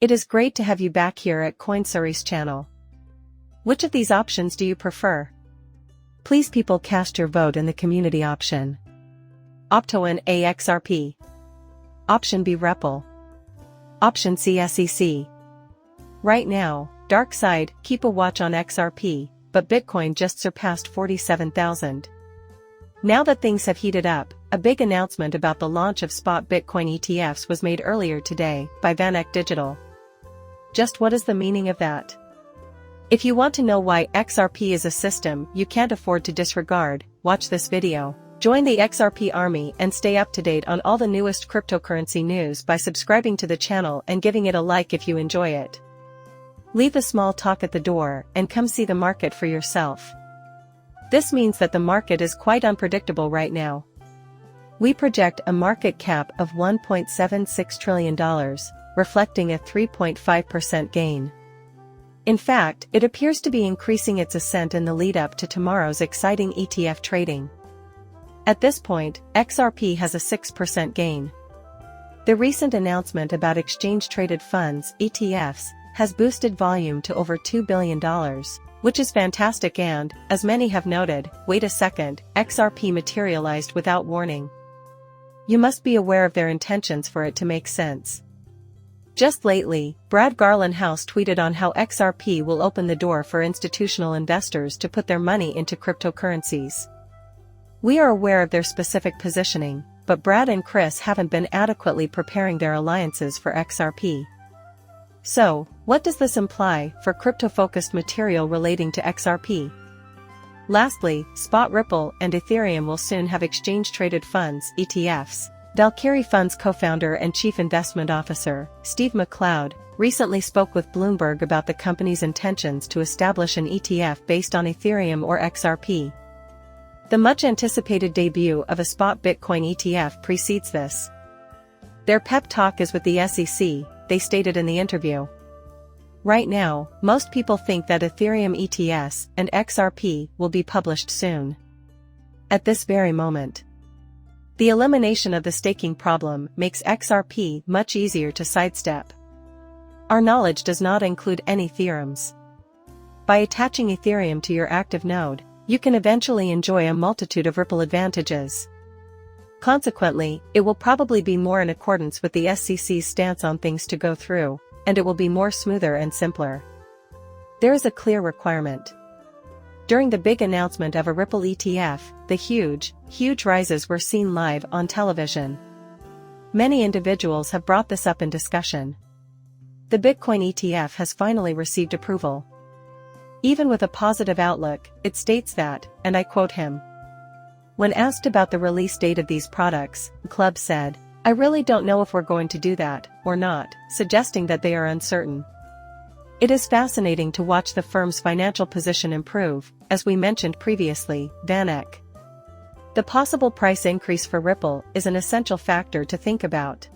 It is great to have you back here at CoinSuri's channel. Which of these options do you prefer? Please people cast your vote in the community option. Option A XRP. Option B Ripple. Option C SEC. Right now, dark side, keep a watch on XRP, but Bitcoin just surpassed 47,000. Now that things have heated up, a big announcement about the launch of spot Bitcoin ETFs was made earlier today by VanEck Digital. Just what is the meaning of that? If you want to know why XRP is a system you can't afford to disregard, watch this video. Join the XRP army and stay up to date on all the newest cryptocurrency news by subscribing to the channel and giving it a like if you enjoy it. Leave the small talk at the door and come see the market for yourself. This means that the market is quite unpredictable right now. We project a market cap of $1.76 trillion, reflecting a 3.5% gain. In fact, it appears to be increasing its ascent in the lead-up to tomorrow's exciting ETF trading. At this point, XRP has a 6% gain. The recent announcement about exchange-traded funds, ETFs, has boosted volume to over $2 billion, which is fantastic and, as many have noted, wait a second, XRP materialized without warning. You must be aware of their intentions for it to make sense. Just lately, Brad Garland House tweeted on how XRP will open the door for institutional investors to put their money into cryptocurrencies. We are aware of their specific positioning, but Brad and Chris haven't been adequately preparing their alliances for XRP. So, what does this imply for crypto-focused material relating to XRP? Lastly, spot Ripple and Ethereum will soon have exchange-traded funds, ETFs. Valkyrie Fund's co-founder and chief investment officer, Steve McLeod, recently spoke with Bloomberg about the company's intentions to establish an ETF based on Ethereum or XRP. The much-anticipated debut of a spot Bitcoin ETF precedes this. Their pep talk is with the SEC, they stated in the interview. Right now, most people think that Ethereum ETFs and XRP will be published soon. At this very moment. The elimination of the staking problem makes XRP much easier to sidestep. Our knowledge does not include any theorems. By attaching Ethereum to your active node, you can eventually enjoy a multitude of Ripple advantages. Consequently, it will probably be more in accordance with the SEC's stance on things to go through, and it will be more smoother and simpler. There is a clear requirement. During the big announcement of a Ripple ETF, the huge rises were seen live on television. Many individuals have brought this up in discussion. The Bitcoin ETF has finally received approval. Even with a positive outlook, it states that, and I quote him. When asked about the release date of these products, Club said, "I really don't know if we're going to do that, or not," suggesting that they are uncertain. It is fascinating to watch the firm's financial position improve, as we mentioned previously, VanEck. The possible price increase for Ripple is an essential factor to think about.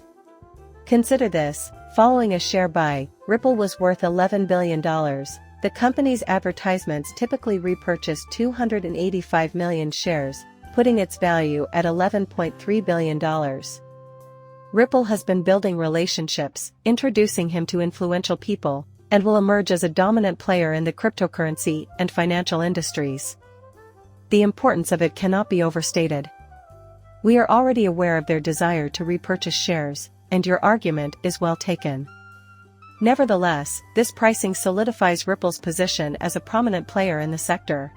Consider this, following a share buy, Ripple was worth $11 billion. The company's advertisements typically repurchased 285 million shares, putting its value at $11.3 billion. Ripple has been building relationships, introducing him to influential people, and will emerge as a dominant player in the cryptocurrency and financial industries. The importance of it cannot be overstated. We are already aware of their desire to repurchase shares, and your argument is well taken. Nevertheless, this pricing solidifies Ripple's position as a prominent player in the sector.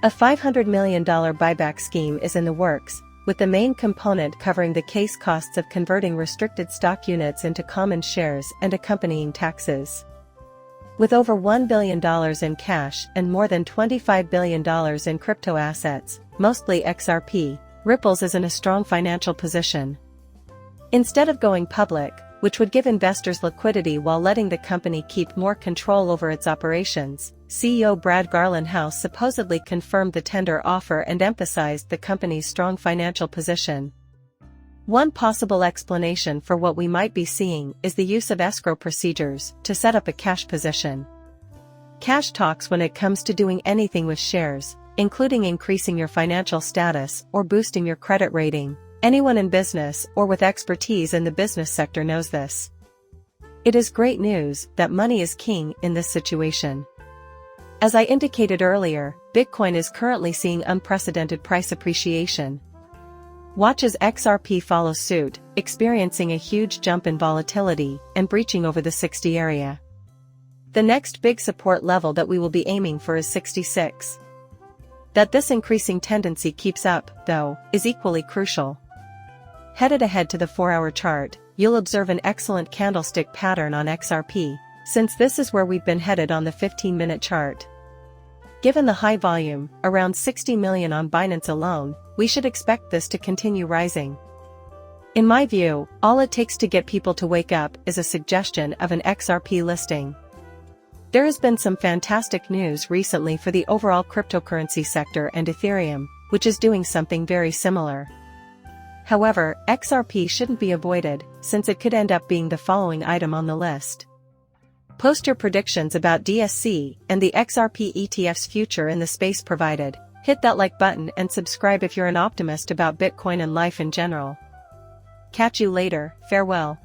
A $500 million buyback scheme is in the works, with the main component covering the case costs of converting restricted stock units into common shares and accompanying taxes. With over $1 billion in cash and more than $25 billion in crypto assets, mostly XRP, Ripple's is in a strong financial position. Instead of going public, which would give investors liquidity while letting the company keep more control over its operations, CEO Brad Garland House supposedly confirmed the tender offer and emphasized the company's strong financial position. One possible explanation for what we might be seeing is the use of escrow procedures to set up a cash position. Cash talks when it comes to doing anything with shares, including increasing your financial status or boosting your credit rating. Anyone in business or with expertise in the business sector knows this. It is great news that money is king in this situation. As I indicated earlier, Bitcoin is currently seeing unprecedented price appreciation. Watch as XRP follows suit, experiencing a huge jump in volatility and breaching over the 60 area. The next big support level that we will be aiming for is 66. That this increasing tendency keeps up, though, is equally crucial. Headed ahead to the 4-hour chart, you'll observe an excellent candlestick pattern on XRP, since this is where we've been headed on the 15-minute chart. Given the high volume, around 60 million on Binance alone, we should expect this to continue rising. In my view, all it takes to get people to wake up is a suggestion of an XRP listing. There has been some fantastic news recently for the overall cryptocurrency sector and Ethereum, which is doing something very similar. However, XRP shouldn't be avoided, since it could end up being the following item on the list. Post your predictions about DSC and the XRP ETF's future in the space provided. Hit that like button and subscribe if you're an optimist about Bitcoin and life in general. Catch you later, farewell.